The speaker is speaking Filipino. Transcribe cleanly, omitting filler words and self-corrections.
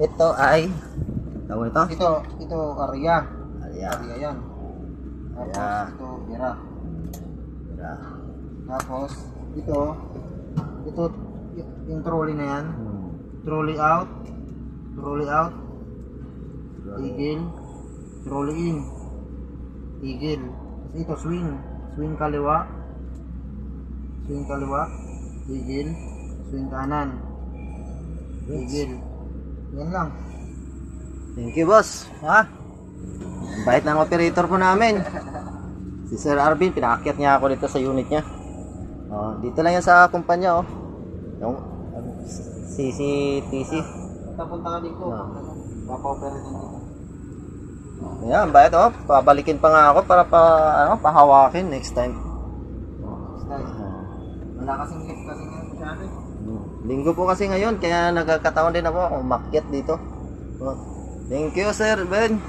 Ito ay tawag ito? Ito Aria. Aria. Aria yan. Tapos Aria. ito Vera. Vera. Tapos ito yung trolley na yan. Hmm. Trolley out. Trolley out. Eagle. Trolley in. Eagle. Tapos ito swing. Swing kaliwa. Swing kaliwa. Eagle. Swing kanan. Eagle. Yan lang. Thank you, boss. Ha? Ang bait ng operator po namin. Si Sir Arvin, pinaakyat niya ako dito sa unit niya. Oh, dito lang yan sa kumpanya, oh. Yung CCTC. Tapunta ka dito. Papa-opera din dito. Yan, bait, oh. Pabalikin pa nga ako para pahawakin next time. Style. Wala kasing lift kasi ngayon masyado. Linggo po kasi ngayon, kaya nagkakataon din ako umakyat dito. Oh. Thank you, Sir Ben.